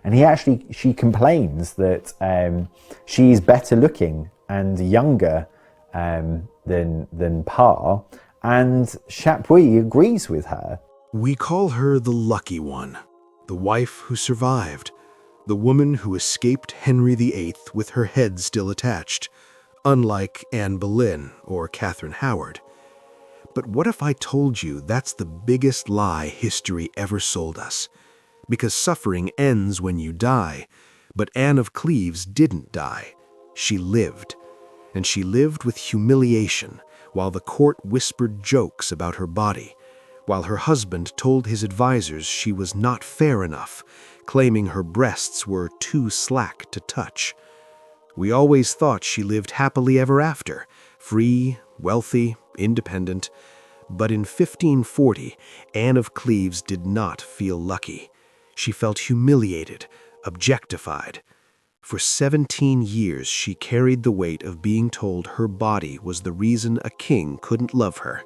And she complains that she's better looking and younger than Parr, and Chapuis agrees with her. We call her the lucky one, the wife who survived, the woman who escaped Henry VIII with her head still attached, unlike Anne Boleyn or Catherine Howard. But what if I told you that's the biggest lie history ever sold us? Because suffering ends when you die, but Anne of Cleves didn't die. She lived. And she lived with humiliation, while the court whispered jokes about her body, while her husband told his advisors she was not fair enough, claiming her breasts were too slack to touch. We always thought she lived happily ever after, free, wealthy, independent. But in 1540, Anne of Cleves did not feel lucky. She felt humiliated, objectified. For 17 years, she carried the weight of being told her body was the reason a king couldn't love her.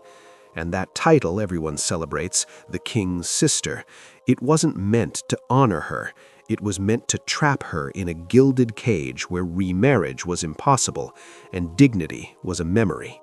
And that title everyone celebrates, the king's sister, it wasn't meant to honor her. It was meant to trap her in a gilded cage where remarriage was impossible and dignity was a memory.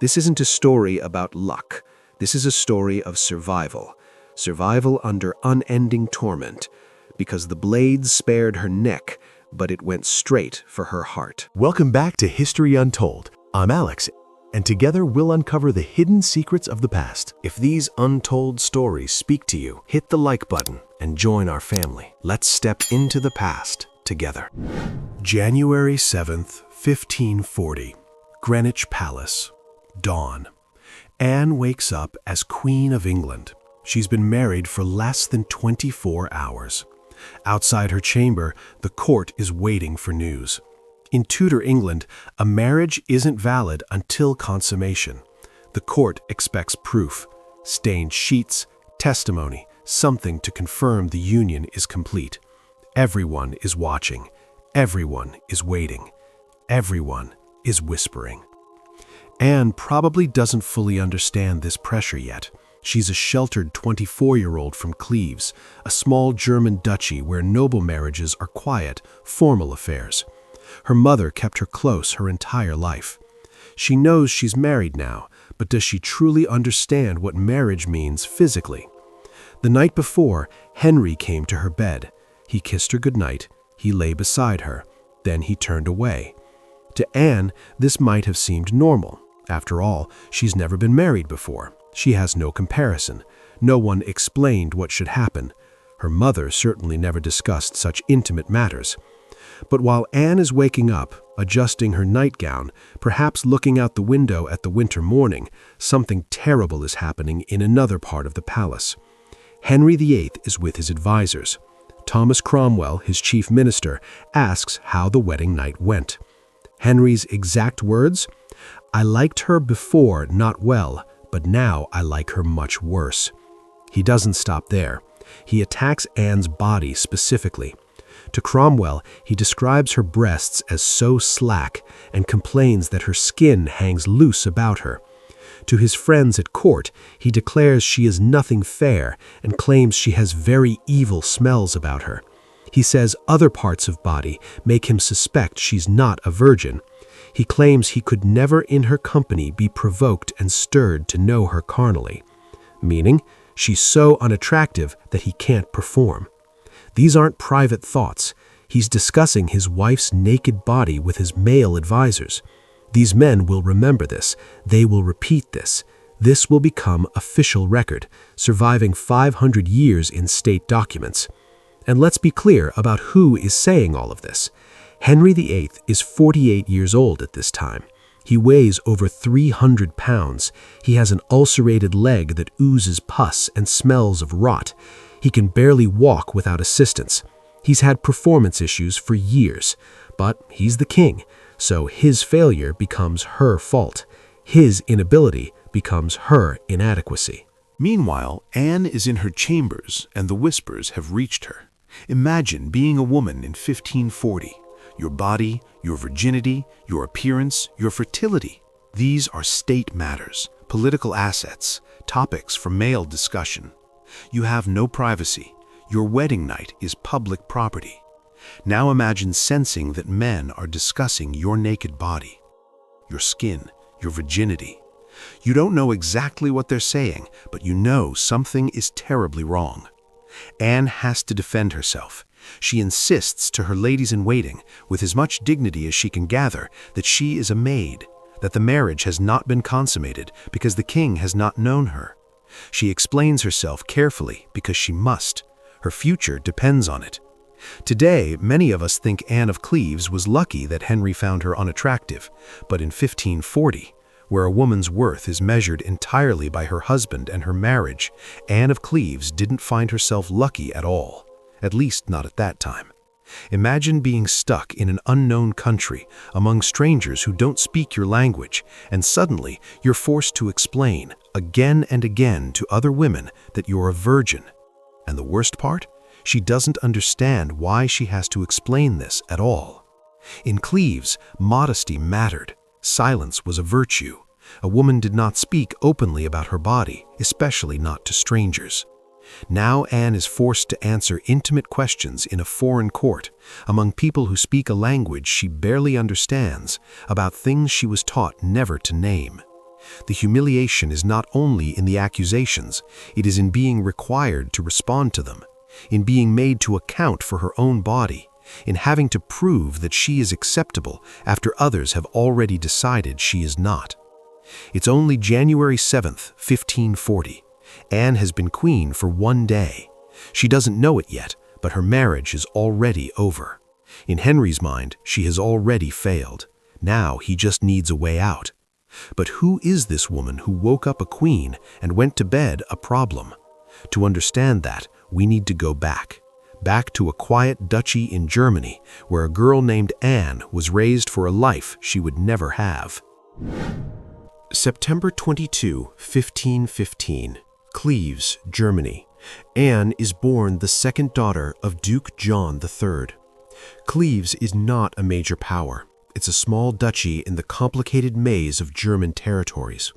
This isn't a story about luck. This is a story of survival. Survival under unending torment. Because the blades spared her neck, but it went straight for her heart. Welcome back to History Untold. I'm Alex, and together we'll uncover the hidden secrets of the past. If these untold stories speak to you, hit the like button and join our family. Let's step into the past together. January 7th, 1540. Greenwich Palace. Dawn. Anne wakes up as Queen of England. She's been married for less than 24 hours. Outside her chamber, the court is waiting for news. In Tudor England, a marriage isn't valid until consummation. The court expects proof, stained sheets, testimony, something to confirm the union is complete. Everyone is watching. Everyone is waiting. Everyone is whispering. Anne probably doesn't fully understand this pressure yet. She's a sheltered 24-year-old from Cleves, a small German duchy where noble marriages are quiet, formal affairs. Her mother kept her close her entire life. She knows she's married now, but does she truly understand what marriage means physically? The night before, Henry came to her bed. He kissed her goodnight. He lay beside her. Then he turned away. To Anne, this might have seemed normal. After all, she's never been married before. She has no comparison. No one explained what should happen. Her mother certainly never discussed such intimate matters. But while Anne is waking up, adjusting her nightgown, perhaps looking out the window at the winter morning, something terrible is happening in another part of the palace. Henry VIII is with his advisors. Thomas Cromwell, his chief minister, asks how the wedding night went. Henry's exact words, "I liked her before not well, but now I like her much worse." He doesn't stop there. He attacks Anne's body specifically. To Cromwell, he describes her breasts as so slack and complains that her skin hangs loose about her. To his friends at court, he declares she is nothing fair and claims she has very evil smells about her. He says other parts of body make him suspect she's not a virgin. He claims he could never in her company be provoked and stirred to know her carnally, meaning she's so unattractive that he can't perform. These aren't private thoughts. He's discussing his wife's naked body with his male advisors. These men will remember this. They will repeat this. This will become official record, surviving 500 years in state documents. And let's be clear about who is saying all of this. Henry VIII is 48 years old at this time. He weighs over 300 pounds. He has an ulcerated leg that oozes pus and smells of rot. He can barely walk without assistance. He's had performance issues for years, but he's the king, so his failure becomes her fault. His inability becomes her inadequacy. Meanwhile, Anne is in her chambers and the whispers have reached her. Imagine being a woman in 1540. Your body, your virginity, your appearance, your fertility. These are state matters, political assets, topics for male discussion. You have no privacy. Your wedding night is public property. Now imagine sensing that men are discussing your naked body, your skin, your virginity. You don't know exactly what they're saying, but you know something is terribly wrong. Anne has to defend herself. She insists to her ladies-in-waiting, with as much dignity as she can gather, that she is a maid, that the marriage has not been consummated because the king has not known her. She explains herself carefully because she must. Her future depends on it. Today, many of us think Anne of Cleves was lucky that Henry found her unattractive, but in 1540, where a woman's worth is measured entirely by her husband and her marriage, Anne of Cleves didn't find herself lucky at all, at least not at that time. Imagine being stuck in an unknown country among strangers who don't speak your language, and suddenly you're forced to explain again and again to other women that you're a virgin. And the worst part? She doesn't understand why she has to explain this at all. In Cleves, modesty mattered. Silence was a virtue. A woman did not speak openly about her body, especially not to strangers. Now Anne is forced to answer intimate questions in a foreign court, among people who speak a language she barely understands, about things she was taught never to name. The humiliation is not only in the accusations, it is in being required to respond to them, in being made to account for her own body, in having to prove that she is acceptable after others have already decided she is not. It's only January 7th, 1540. Anne has been queen for 1 day. She doesn't know it yet, but her marriage is already over. In Henry's mind, she has already failed. Now he just needs a way out. But who is this woman who woke up a queen and went to bed a problem? To understand that, we need to go back to a quiet duchy in Germany, where a girl named Anne was raised for a life she would never have. September 22, 1515, Cleves, Germany. Anne is born the second daughter of Duke John III. Cleves is not a major power. It's a small duchy in the complicated maze of German territories.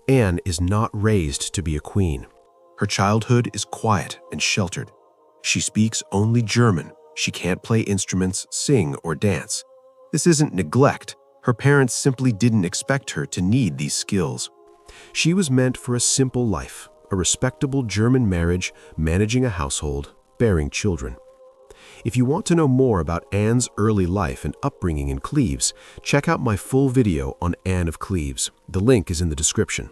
Anne is not raised to be a queen. Her childhood is quiet and sheltered. She speaks only German. She can't play instruments, sing, or dance. This isn't neglect. Her parents simply didn't expect her to need these skills. She was meant for a simple life, a respectable German marriage, managing a household, bearing children. If you want to know more about Anne's early life and upbringing in Cleves, check out my full video on Anne of Cleves. The link is in the description.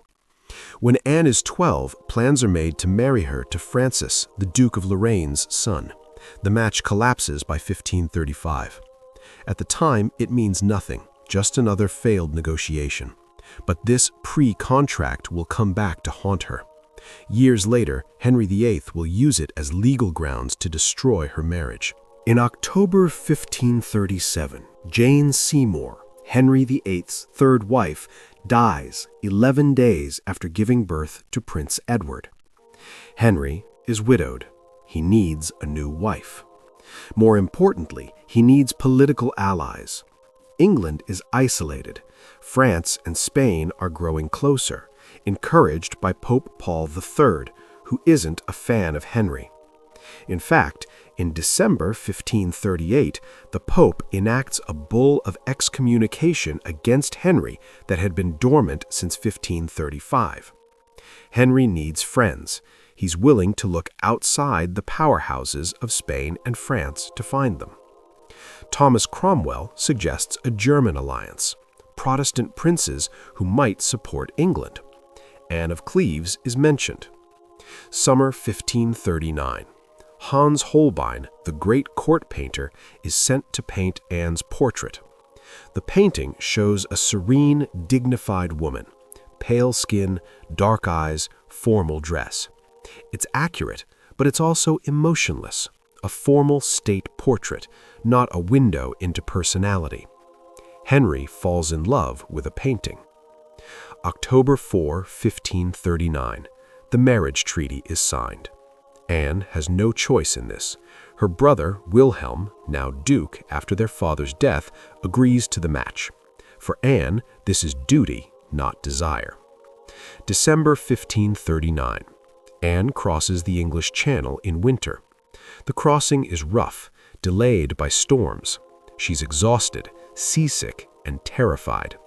When Anne is 12, plans are made to marry her to Francis, the Duke of Lorraine's son. The match collapses by 1535. At the time, it means nothing, just another failed negotiation. But this pre-contract will come back to haunt her. Years later, Henry VIII will use it as legal grounds to destroy her marriage. In October 1537, Jane Seymour, Henry VIII's third wife, dies 11 days after giving birth to Prince Edward. Henry is widowed. He needs a new wife. More importantly, he needs political allies. England is isolated. France and Spain are growing closer, encouraged by Pope Paul III, who isn't a fan of Henry. In fact, in December 1538, the Pope enacts a bull of excommunication against Henry that had been dormant since 1535. Henry needs friends. He's willing to look outside the powerhouses of Spain and France to find them. Thomas Cromwell suggests a German alliance, Protestant princes who might support England. Anne of Cleves is mentioned. Summer 1539. Hans Holbein, the great court painter, is sent to paint Anne's portrait. The painting shows a serene, dignified woman, pale skin, dark eyes, formal dress. It's accurate, but it's also emotionless, a formal state portrait, not a window into personality. Henry falls in love with a painting. October 4, 1539. The marriage treaty is signed. Anne has no choice in this. Her brother, Wilhelm, now Duke after their father's death, agrees to the match. For Anne, this is duty, not desire. December 1539. Anne crosses the English Channel in winter. The crossing is rough, delayed by storms. She's exhausted, seasick, and terrified.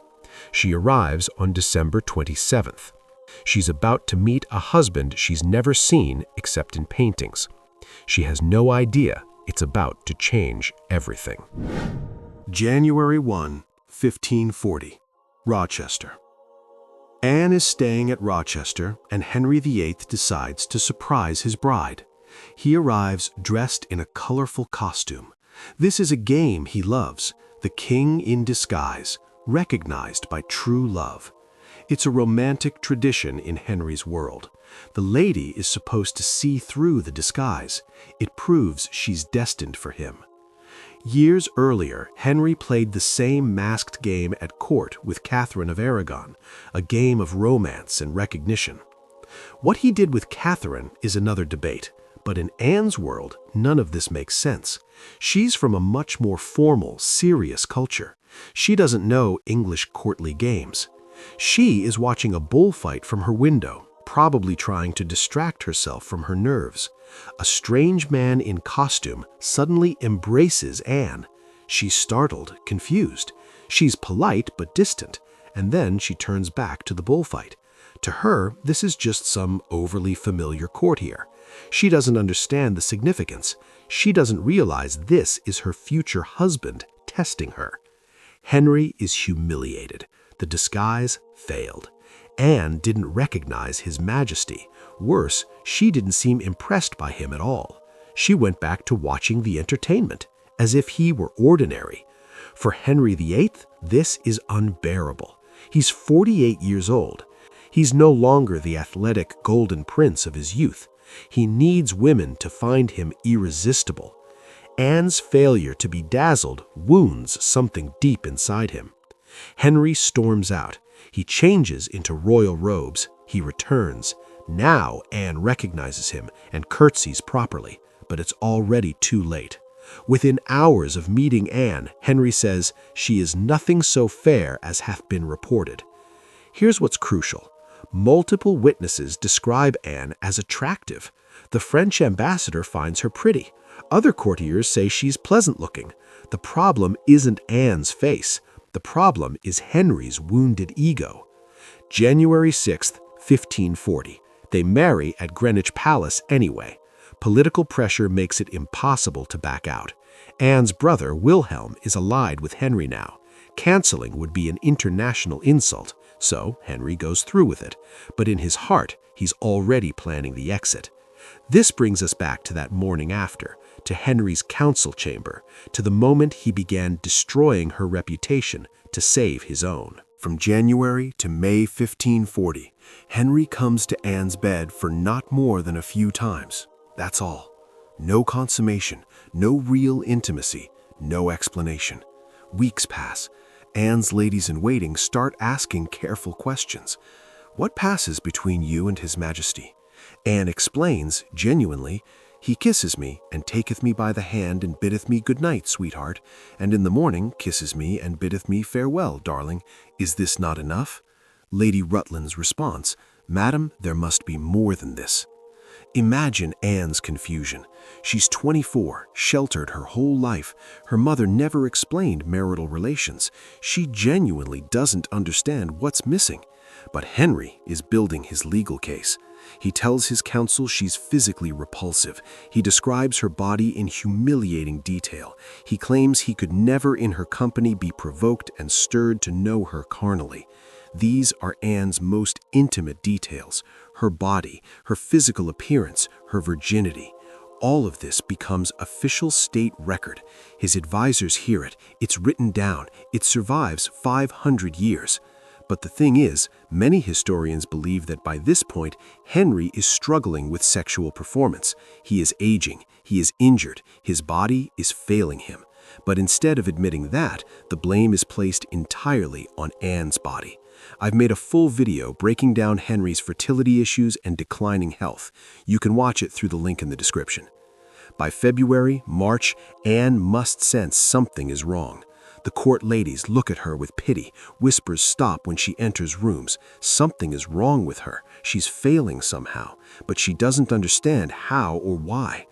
She arrives on December 27th. She's about to meet a husband she's never seen except in paintings. She has no idea it's about to change everything. January 1, 1540, Rochester. Anne is staying at Rochester, and Henry VIII decides to surprise his bride. He arrives dressed in a colorful costume. This is a game he loves, the king in disguise, recognized by true love. It's a romantic tradition in Henry's world. The lady is supposed to see through the disguise. It proves she's destined for him. Years earlier, Henry played the same masked game at court with Catherine of Aragon, a game of romance and recognition. What he did with Catherine is another debate, but in Anne's world, none of this makes sense. She's from a much more formal, serious culture. She doesn't know English courtly games. She is watching a bullfight from her window, probably trying to distract herself from her nerves. A strange man in costume suddenly embraces Anne. She's startled, confused. She's polite but distant, and then she turns back to the bullfight. To her, this is just some overly familiar courtier. She doesn't understand the significance. She doesn't realize this is her future husband testing her. Henry is humiliated. The disguise failed. Anne didn't recognize his majesty. Worse, she didn't seem impressed by him at all. She went back to watching the entertainment, as if he were ordinary. For Henry VIII, this is unbearable. He's 48 years old. He's no longer the athletic golden prince of his youth. He needs women to find him irresistible. Anne's failure to be dazzled wounds something deep inside him. Henry storms out. He changes into royal robes. He returns. Now Anne recognizes him and curtsies properly, but it's already too late. Within hours of meeting Anne, Henry says, "She is nothing so fair as hath been reported." Here's what's crucial. Multiple witnesses describe Anne as attractive. The French ambassador finds her pretty. Other courtiers say she's pleasant-looking. The problem isn't Anne's face. The problem is Henry's wounded ego. January 6th, 1540. They marry at Greenwich Palace anyway. Political pressure makes it impossible to back out. Anne's brother, Wilhelm, is allied with Henry now. Canceling would be an international insult, so Henry goes through with it. But in his heart, he's already planning the exit. This brings us back to that morning after, to Henry's council chamber, to the moment he began destroying her reputation to save his own. From January to May 1540, Henry comes to Anne's bed for not more than a few times. That's all. No consummation, no real intimacy, no explanation. Weeks pass. Anne's ladies-in-waiting start asking careful questions. "What passes between you and his majesty?" Anne explains, genuinely, "He kisses me, and taketh me by the hand, and biddeth me good night, sweetheart, and in the morning kisses me, and biddeth me farewell, darling. Is this not enough?" Lady Rutland's response, "Madam, there must be more than this." Imagine Anne's confusion. She's 24, sheltered her whole life. Her mother never explained marital relations. She genuinely doesn't understand what's missing. But Henry is building his legal case. He tells his counsel she's physically repulsive. He describes her body in humiliating detail. He claims he could never in her company be provoked and stirred to know her carnally. These are Anne's most intimate details: her body, her physical appearance, her virginity. All of this becomes official state record. His advisors hear it. It's written down. It survives 500 years. But the thing is, many historians believe that by this point, Henry is struggling with sexual performance. He is aging. He is injured. His body is failing him. But instead of admitting that, the blame is placed entirely on Anne's body. I've made a full video breaking down Henry's fertility issues and declining health. You can watch it through the link in the description. By February, March, Anne must sense something is wrong. The court ladies look at her with pity. Whispers stop when she enters rooms. Something is wrong with her. She's failing somehow, but she doesn't understand how or why.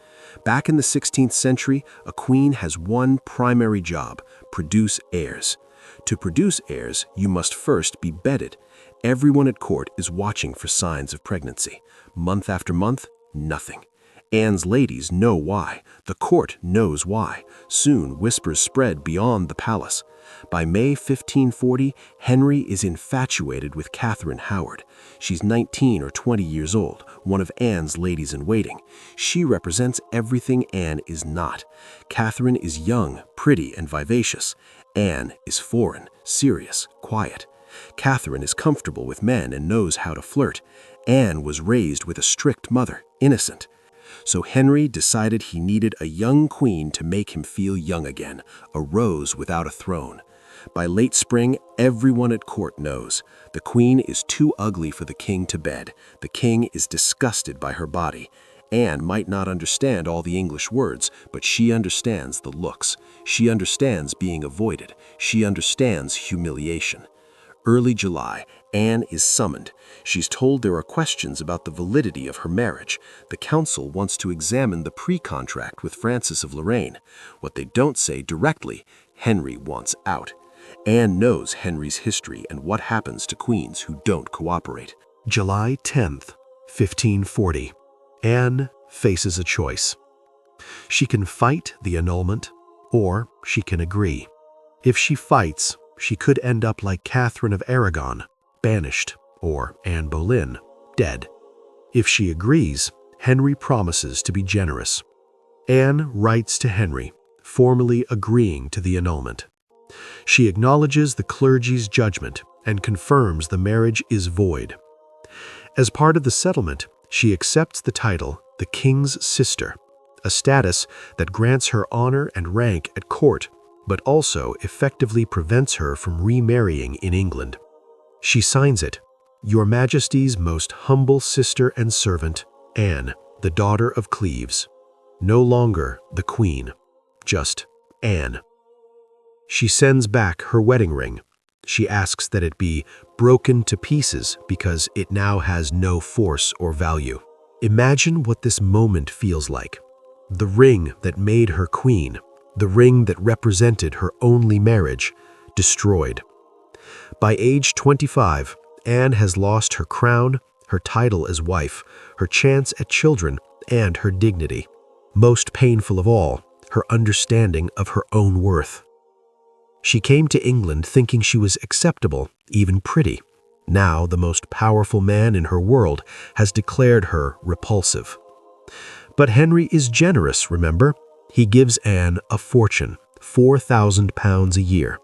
Back in the 16th century, a queen has one primary job: produce heirs. To produce heirs, you must first be bedded. Everyone at court is watching for signs of pregnancy. Month after month, nothing. Anne's ladies know why. The court knows why. Soon, whispers spread beyond the palace. By May 1540, Henry is infatuated with Catherine Howard. She's 19 or 20 years old, one of Anne's ladies-in-waiting. She represents everything Anne is not. Catherine is young, pretty, and vivacious. Anne is foreign, serious, quiet. Catherine is comfortable with men and knows how to flirt. Anne was raised with a strict mother, innocent. So Henry decided he needed a young queen to make him feel young again, a rose without a throne. By late spring, everyone at court knows. The queen is too ugly for the king to bed. The king is disgusted by her body. Anne might not understand all the English words, but she understands the looks. She understands being avoided. She understands humiliation. Early July, Anne is summoned. She's told there are questions about the validity of her marriage. The council wants to examine the pre-contract with Francis of Lorraine. What they don't say directly, Henry wants out. Anne knows Henry's history and what happens to queens who don't cooperate. July 10th, 1540. Anne faces a choice. She can fight the annulment, or she can agree. If she fights, she could end up like Catherine of Aragon, banished, or Anne Boleyn, dead. If she agrees, Henry promises to be generous. Anne writes to Henry, formally agreeing to the annulment. She acknowledges the clergy's judgment and confirms the marriage is void. As part of the settlement, she accepts the title the King's Sister, a status that grants her honor and rank at court, but also effectively prevents her from remarrying in England. She signs it, Your Majesty's most humble sister and servant, Anne, the daughter of Cleves. No longer the Queen, just Anne. She sends back her wedding ring. She asks that it be broken to pieces because it now has no force or value. Imagine what this moment feels like. The ring that made her queen, the ring that represented her only marriage, destroyed. By age 25, Anne has lost her crown, her title as wife, her chance at children, and her dignity. Most painful of all, her understanding of her own worth. She came to England thinking she was acceptable, even pretty. Now the most powerful man in her world has declared her repulsive. But Henry is generous, remember? He gives Anne a fortune, £4,000 a year,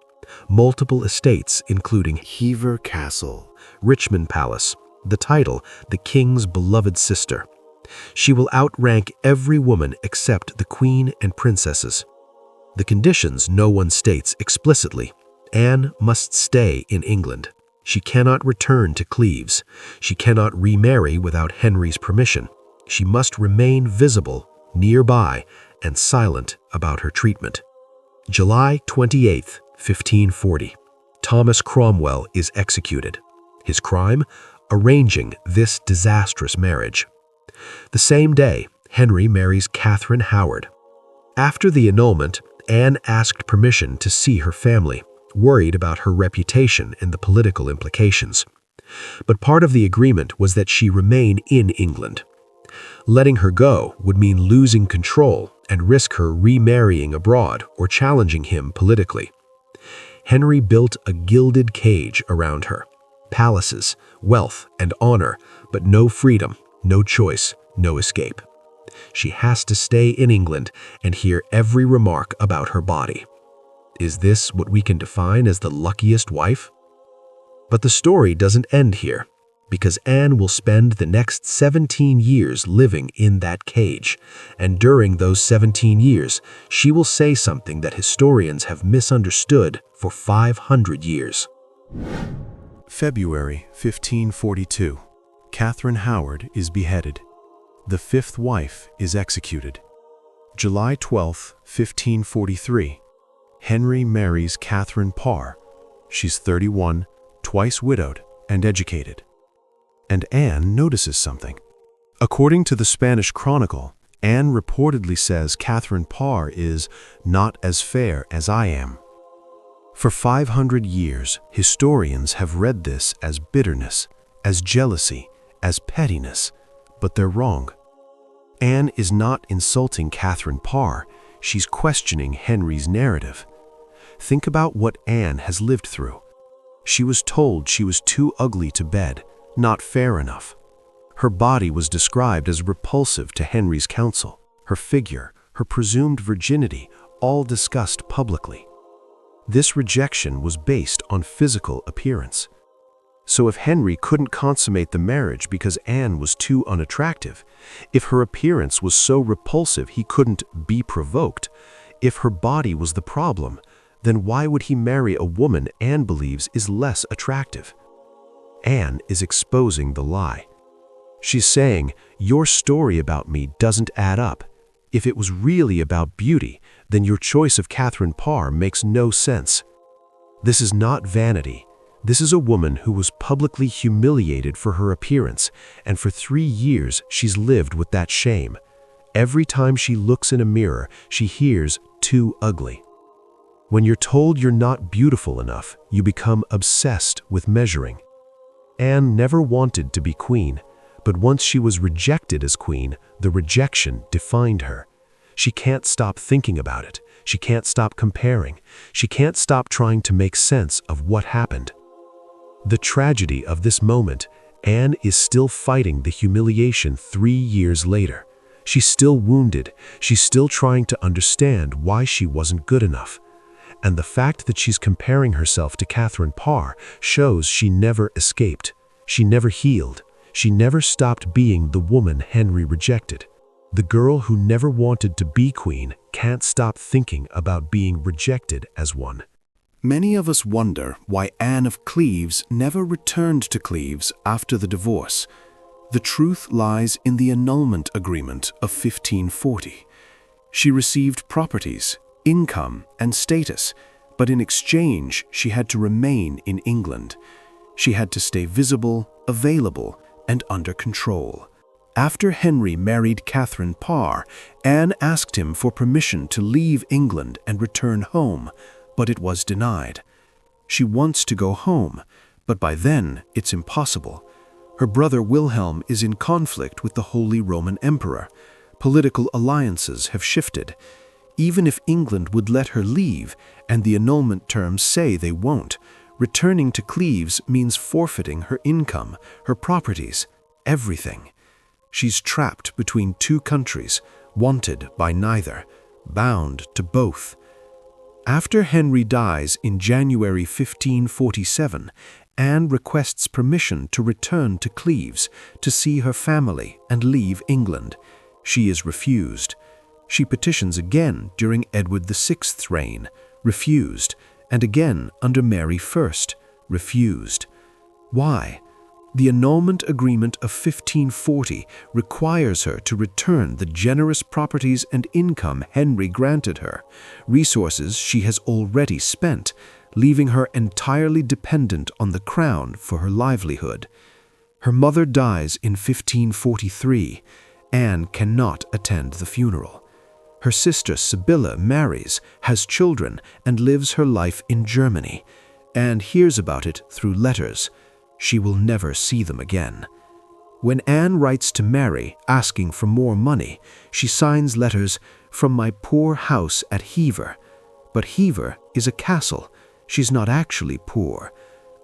multiple estates including Hever Castle, Richmond Palace, the title, the King's beloved sister. She will outrank every woman except the Queen and princesses. The conditions no one states explicitly. Anne must stay in England. She cannot return to Cleves. She cannot remarry without Henry's permission. She must remain visible, nearby, and silent about her treatment. July 28, 1540. Thomas Cromwell is executed. His crime? Arranging this disastrous marriage. The same day, Henry marries Catherine Howard. After the annulment, Anne asked permission to see her family, worried about her reputation and the political implications. But part of the agreement was that she remain in England. Letting her go would mean losing control and risk her remarrying abroad or challenging him politically. Henry built a gilded cage around her. Palaces, wealth, and honor, but no freedom, no choice, no escape. She has to stay in England and hear every remark about her body. Is this what we can define as the luckiest wife? But the story doesn't end here, because Anne will spend the next 17 years living in that cage, and during those 17 years, she will say something that historians have misunderstood for 500 years. February 1542. Catherine Howard is beheaded. The fifth wife is executed. July 12, 1543. Henry marries Catherine Parr. She's 31, twice widowed, and educated. And Anne notices something. According to the Spanish Chronicle, Anne reportedly says Catherine Parr is not as fair as I am. For 500 years, historians have read this as bitterness, as jealousy, as pettiness, but they're wrong. Anne is not insulting Catherine Parr, she's questioning Henry's narrative. Think about what Anne has lived through. She was told she was too ugly to bed, not fair enough. Her body was described as repulsive to Henry's council. Her figure, her presumed virginity, all discussed publicly. This rejection was based on physical appearance. So if Henry couldn't consummate the marriage because Anne was too unattractive, if her appearance was so repulsive he couldn't be provoked, if her body was the problem, then why would he marry a woman Anne believes is less attractive? Anne is exposing the lie. She's saying, your story about me doesn't add up. If it was really about beauty, then your choice of Catherine Parr makes no sense. This is not vanity. This is a woman who was publicly humiliated for her appearance, and for 3 years she's lived with that shame. Every time she looks in a mirror, she hears, "too ugly." When you're told you're not beautiful enough, you become obsessed with measuring. Anne never wanted to be queen, but once she was rejected as queen, the rejection defined her. She can't stop thinking about it. She can't stop comparing. She can't stop trying to make sense of what happened. The tragedy of this moment, Anne is still fighting the humiliation 3 years later. She's still wounded. She's still trying to understand why she wasn't good enough. And the fact that she's comparing herself to Catherine Parr shows she never escaped. She never healed. She never stopped being the woman Henry rejected. The girl who never wanted to be queen can't stop thinking about being rejected as one. Many of us wonder why Anne of Cleves never returned to Cleves after the divorce. The truth lies in the Annulment Agreement of 1540. She received properties, income, and status, but in exchange she had to remain in England. She had to stay visible, available, and under control. After Henry married Catherine Parr, Anne asked him for permission to leave England and return home, but it was denied. She wants to go home, but by then it's impossible. Her brother Wilhelm is in conflict with the Holy Roman Emperor. Political alliances have shifted. Even if England would let her leave, and the annulment terms say they won't, returning to Cleves means forfeiting her income, her properties, everything. She's trapped between 2 countries, wanted by neither, bound to both. After Henry dies in January 1547, Anne requests permission to return to Cleves to see her family and leave England. She is refused. She petitions again during Edward VI's reign, refused, and again under Mary I, refused. Why? The Annulment Agreement of 1540 requires her to return the generous properties and income Henry granted her, resources she has already spent, leaving her entirely dependent on the crown for her livelihood. Her mother dies in 1543. Anne cannot attend the funeral. Her sister Sibylla marries, has children, and lives her life in Germany. Anne hears about it through letters. She will never see them again. When Anne writes to Mary asking for more money, she signs letters "from my poor house at Hever." But Hever is a castle. She's not actually poor.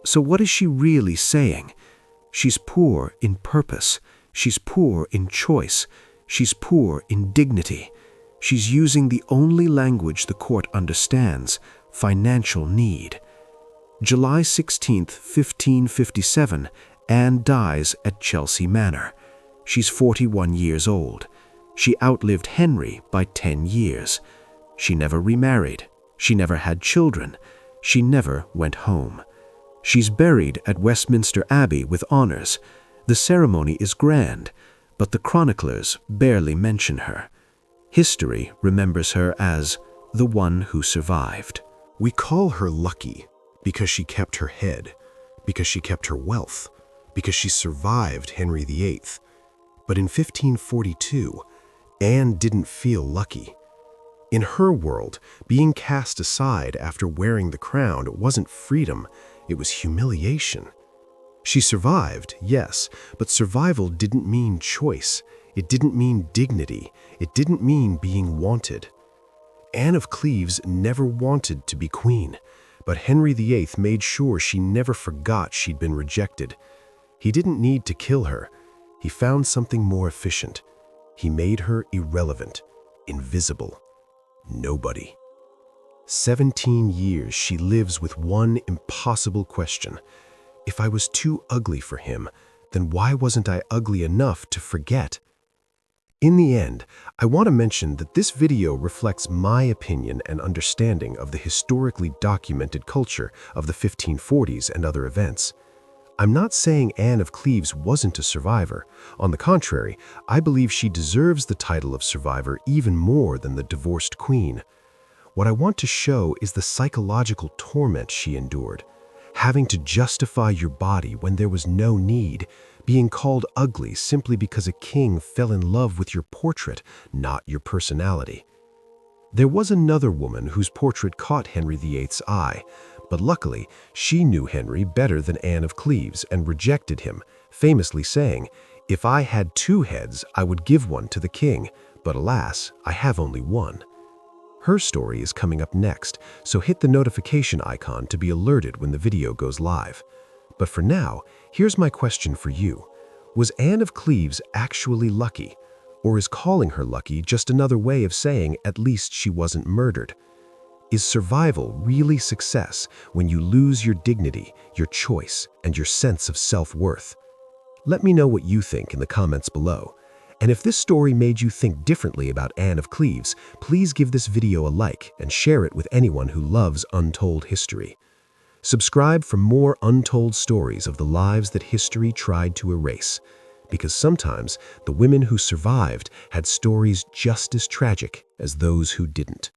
So what is she really saying? She's poor in purpose. She's poor in choice. She's poor in dignity. She's using the only language the court understands, financial need. July 16, 1557, Anne dies at Chelsea Manor. She's 41 years old. She outlived Henry by 10 years. She never remarried. She never had children. She never went home. She's buried at Westminster Abbey with honors. The ceremony is grand, but the chroniclers barely mention her. History remembers her as the one who survived. We call her lucky because she kept her head, because she kept her wealth, because she survived Henry VIII. But in 1542, Anne didn't feel lucky. In her world, being cast aside after wearing the crown wasn't freedom, it was humiliation. She survived, yes, but survival didn't mean choice. It didn't mean dignity. It didn't mean being wanted. Anne of Cleves never wanted to be queen, but Henry VIII made sure she never forgot she'd been rejected. He didn't need to kill her. He found something more efficient. He made her irrelevant, invisible. Nobody. 17 years she lives with one impossible question. If I was too ugly for him, then why wasn't I ugly enough to forget? In the end, I want to mention that this video reflects my opinion and understanding of the historically documented culture of the 1540s and other events. I'm not saying Anne of Cleves wasn't a survivor. On the contrary, I believe she deserves the title of survivor even more than the divorced queen. What I want to show is the psychological torment she endured. Having to justify your body when there was no need, being called ugly simply because a king fell in love with your portrait, not your personality. There was another woman whose portrait caught Henry VIII's eye, but luckily she knew Henry better than Anne of Cleves and rejected him, famously saying, "If I had 2 heads, I would give one to the king, but alas, I have only one." Her story is coming up next, so hit the notification icon to be alerted when the video goes live. But for now, here's my question for you. Was Anne of Cleves actually lucky? Or is calling her lucky just another way of saying at least she wasn't murdered? Is survival really success when you lose your dignity, your choice, and your sense of self-worth? Let me know what you think in the comments below. And if this story made you think differently about Anne of Cleves, please give this video a like and share it with anyone who loves untold history. Subscribe for more untold stories of the lives that history tried to erase, because sometimes the women who survived had stories just as tragic as those who didn't.